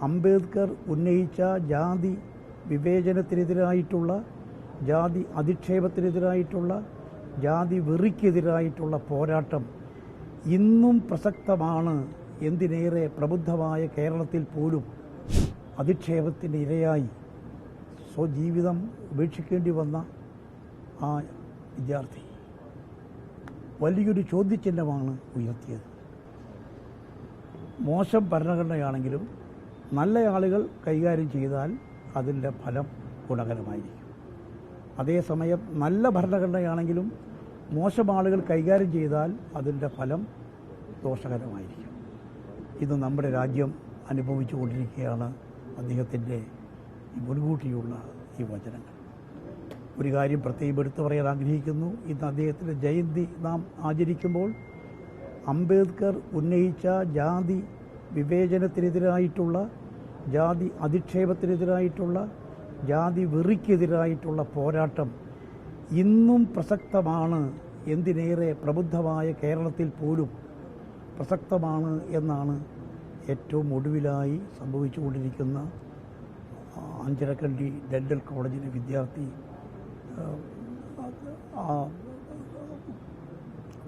അംബേദ്കർ ഉന്നയിച്ച ജാതി വിവേചനത്തിനെതിരായിട്ടുള്ള, ജാതി അധിക്ഷേപത്തിനെതിരായിട്ടുള്ള, ജാതി വെറിക്കെതിരായിട്ടുള്ള പോരാട്ടം ഇന്നും പ്രസക്തമാണ്. എന്തിനേറെ പ്രബുദ്ധമായ കേരളത്തിൽ പോലും അധിക്ഷേപത്തിൻ്റെ ഇരയായി സ്വജീവിതം ഉപേക്ഷിക്കേണ്ടി വന്ന ആ വിദ്യാർത്ഥി വലിയൊരു ചോദ്യചിഹ്നമാണ് ഉയർത്തിയത്. മോശം ഭരണഘടനയാണെങ്കിലും നല്ല ആളുകൾ കൈകാര്യം ചെയ്താൽ അതിൻ്റെ ഫലം ഗുണകരമായിരിക്കും. അതേസമയം നല്ല ഭരണഘടനയാണെങ്കിലും മോശം ആളുകൾ കൈകാര്യം ചെയ്താൽ അതിൻ്റെ ഫലം ദോഷകരമായിരിക്കും. ഇത് നമ്മുടെ രാജ്യം അനുഭവിച്ചു കൊണ്ടിരിക്കുകയാണ്. അദ്ദേഹത്തിൻ്റെ മുൻകൂട്ടിയുള്ള ഈ വചനങ്ങൾ. ഒരു കാര്യം പ്രത്യേകം എടുത്തു പറയാൻ ആഗ്രഹിക്കുന്നു. ഇന്ന് അദ്ദേഹത്തിൻ്റെ ജയന്തി നാം ആചരിക്കുമ്പോൾ അംബേദ്കർ ഉന്നയിച്ച ജാതി വിവേചനത്തിനെതിരായിട്ടുള്ള, ജാതി അധിക്ഷേപത്തിനെതിരായിട്ടുള്ള, ജാതി വെറിക്കെതിരായിട്ടുള്ള പോരാട്ടം ഇന്നും പ്രസക്തമാണ്. എന്തിനേറെ പ്രബുദ്ധമായ കേരളത്തിൽ പോലും പ്രസക്തമാണ് എന്നാണ് ഏറ്റവും ഒടുവിലായി സംഭവിച്ചുകൊണ്ടിരിക്കുന്ന അഞ്ചരക്കണ്ടി ഡെൻ്റൽ കോളേജിലെ വിദ്യാർത്ഥി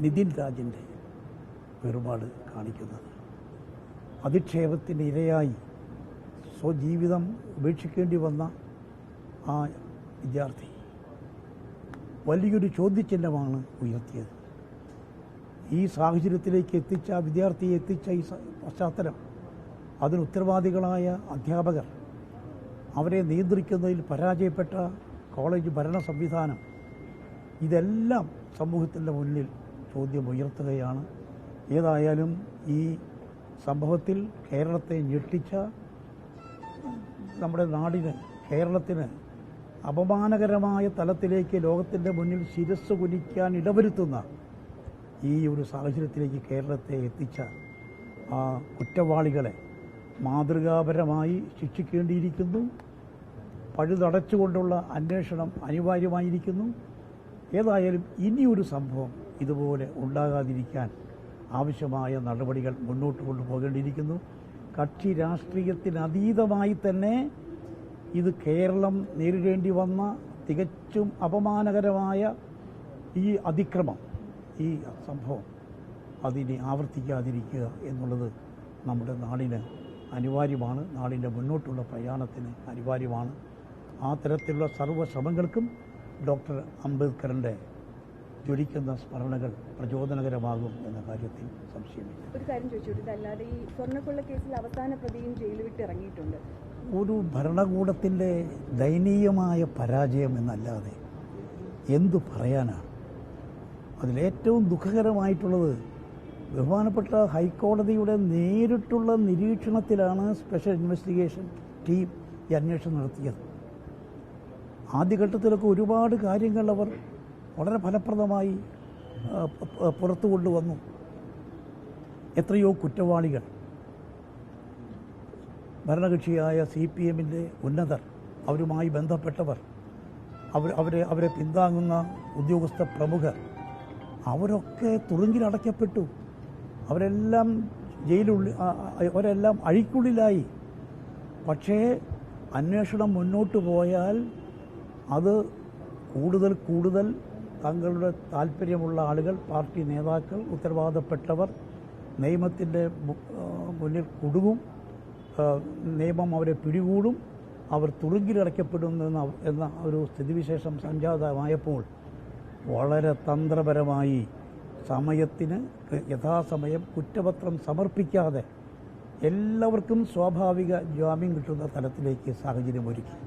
നിതിൻ രാജിൻ്റെ വേറുപാട് കാണിക്കുന്നത്. അധിക്ഷേപത്തിൻ്റെ ഇരയായി സ്വജീവിതം ഉപേക്ഷിക്കേണ്ടി വന്ന ആ വിദ്യാർത്ഥി വലിയൊരു ചോദ്യചിഹ്നമാണ് ഉയർത്തിയത്. ഈ സാഹചര്യത്തിലേക്ക് എത്തിച്ച വിദ്യാർത്ഥിയെ എത്തിച്ച ഈ പശ്ചാത്തലം, അതിന് ഉത്തരവാദികളായ അധ്യാപകർ, അവരെ നിയന്ത്രിക്കുന്നതിൽ പരാജയപ്പെട്ട കോളേജ് ഭരണ സംവിധാനം, ഇതെല്ലാം സമൂഹത്തിൻ്റെ മുന്നിൽ ചോദ്യം ഉയർത്തുകയാണ്. ഏതായാലും ഈ സംഭവത്തിൽ കേരളത്തെ ഞെട്ടിച്ച, നമ്മുടെ നാടിന്, കേരളത്തിന് അപമാനകരമായ തലത്തിലേക്ക് ലോകത്തിൻ്റെ മുന്നിൽ ശിരസ് കുനിക്കാൻ ഇടവരുത്തുന്ന ഈ ഒരു സാഹചര്യത്തിലേക്ക് കേരളത്തെ എത്തിച്ച ആ കുറ്റവാളികളെ മാതൃകാപരമായി ശിക്ഷിക്കേണ്ടിയിരിക്കുന്നു. പഴുതടച്ചുകൊണ്ടുള്ള അന്വേഷണം അനിവാര്യമായിരിക്കുന്നു. ഏതായാലും ഇനിയൊരു സംഭവം ഇതുപോലെ ഉണ്ടാകാതിരിക്കാൻ ആവശ്യമായ നടപടികൾ മുന്നോട്ട് കൊണ്ടുപോകേണ്ടിയിരിക്കുന്നു. കക്ഷി രാഷ്ട്രീയത്തിനതീതമായി തന്നെ ഇത് കേരളം നേരിടേണ്ടി വന്ന തികച്ചും അപമാനകരമായ ഈ അതിക്രമം, ഈ സംഭവം അതിനെ ആവർത്തിക്കാതിരിക്കുക എന്നുള്ളത് നമ്മുടെ നാടിന് അനിവാര്യമാണ്. നാടിൻ്റെ മുന്നോട്ടുള്ള പ്രയാണത്തിന് അനിവാര്യമാണ്. ആ തരത്തിലുള്ള സർവ്വ ശ്രമങ്ങൾക്കും ഡോക്ടർ അംബേദ്കറിൻ്റെ ജ്വലിക്കുന്ന സ്മരണകൾ പ്രചോദനകരമാകും എന്ന കാര്യത്തിൽ സംശയമില്ല. ഒരു കാര്യം ചോദിച്ചു, ഇതല്ലാതെ ഈ സ്വർണ്ണക്കൊള്ള കേസിൽ അവസാന പ്രതിയും ജയിൽ വിട്ട് ഇറങ്ങിയിട്ടുണ്ട്. ഒരു ഭരണകൂടത്തിൻ്റെ ദയനീയമായ പരാജയം എന്നല്ലാതെ എന്തു പറയാനാണ്? അതിലേറ്റവും ദുഃഖകരമായിട്ടുള്ളത് ബഹുമാനപ്പെട്ട ഹൈക്കോടതിയുടെ നേരിട്ടുള്ള നിരീക്ഷണത്തിലാണ് സ്പെഷ്യൽ ഇൻവെസ്റ്റിഗേഷൻ ടീം ഈ അന്വേഷണം നടത്തിയത്. ആദ്യഘട്ടത്തിലൊക്കെ ഒരുപാട് കാര്യങ്ങൾ അവർ വളരെ ഫലപ്രദമായി പുറത്തു കൊണ്ടുവന്നു. എത്രയോ കുറ്റവാളികൾ, ഭരണകക്ഷിയായ CPM-ൻ്റെ ഉന്നതർ, അവരുമായി ബന്ധപ്പെട്ടവർ, അവരെ പിന്താങ്ങുന്ന ഉദ്യോഗസ്ഥ പ്രമുഖർ, അവരൊക്കെ തുറുങ്കിലടയ്ക്കപ്പെട്ടു. അവരെല്ലാം അവരെല്ലാം അഴിക്കുള്ളിലായി. പക്ഷേ അന്വേഷണം മുന്നോട്ട് പോയാൽ അത് കൂടുതൽ തങ്ങളുടെ താല്പര്യമുള്ള ആളുകൾ, പാർട്ടി നേതാക്കൾ, ഉത്തരവാദപ്പെട്ടവർ നിയമത്തിൻ്റെ മുന്നിൽ കുടുങ്ങും, നിയമം അവരെ പിടികൂടും, അവർ തുറുങ്കിലടയ്ക്കപ്പെടുന്നു എന്ന ഒരു സ്ഥിതിവിശേഷം സംജാതമായപ്പോൾ വളരെ തന്ത്രപരമായി സമയത്തിന് യഥാസമയം കുറ്റപത്രം സമർപ്പിക്കാതെ എല്ലാവർക്കും സ്വാഭാവിക ജാമ്യം കിട്ടുന്ന തലത്തിലേക്ക് സാഹചര്യമൊരുക്കി.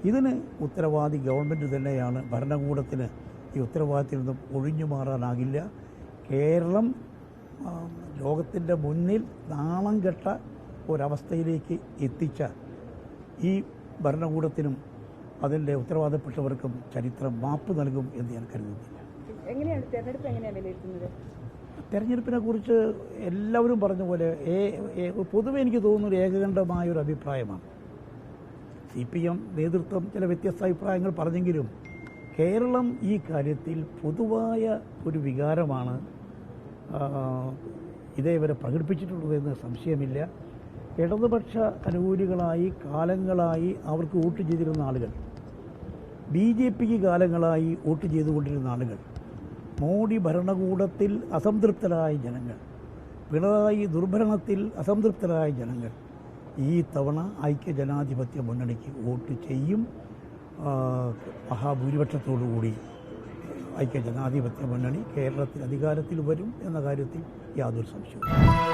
ഇതിന് ഉത്തരവാദി ഗവൺമെൻറ് തന്നെയാണ്. ഭരണകൂടത്തിന് ഈ ഉത്തരവാദിത്തത്തിൽ നിന്നും ഒഴിഞ്ഞു മാറാനാകില്ല. കേരളം ലോകത്തിൻ്റെ മുന്നിൽ നാണം കെട്ട ഒരവസ്ഥയിലേക്ക് എത്തിച്ച ഈ ഭരണകൂടത്തിനും അതിൻ്റെ ഉത്തരവാദപ്പെട്ടവർക്കും ചരിത്രം മാപ്പ് നൽകും എന്ന് ഞാൻ കരുതുന്നില്ല. എങ്ങനെയാണ് തെരഞ്ഞെടുപ്പ് എങ്ങനെയാണ് വിലയിരുത്തുന്നത്? തെരഞ്ഞെടുപ്പിനെ കുറിച്ച് എല്ലാവരും പറഞ്ഞ പോലെ പൊതുവെ എനിക്ക് തോന്നുന്നൊരു ഏകകണ്ഠമായൊരു അഭിപ്രായമാണ്. CPM നേതൃത്വം ചില വ്യത്യസ്ത അഭിപ്രായങ്ങൾ പറഞ്ഞെങ്കിലും കേരളം ഈ കാര്യത്തിൽ പൊതുവായ ഒരു വികാരമാണ് ഇതേവരെ പ്രകടിപ്പിച്ചിട്ടുള്ളതെന്ന് സംശയമില്ല. ഇടതുപക്ഷ അനുകൂലികളായി കാലങ്ങളായി അവർക്ക് വോട്ട് ചെയ്തിരുന്ന ആളുകൾ, BJPക്ക് കാലങ്ങളായി വോട്ട് ചെയ്തുകൊണ്ടിരുന്ന ആളുകൾ, മോഡി ഭരണകൂടത്തിൽ അസംതൃപ്തരായ ജനങ്ങൾ, പിണറായി ദുർഭരണത്തിൽ അസംതൃപ്തരായ ജനങ്ങൾ ഈ തവണ ഐക്യജനാധിപത്യ മുന്നണിക്ക് വോട്ട് ചെയ്യും. മഹാഭൂരിപക്ഷത്തോടുകൂടി ഐക്യജനാധിപത്യ മുന്നണി കേരളത്തിൽ അധികാരത്തിൽ വരും എന്ന കാര്യത്തിൽ യാതൊരു സംശയവും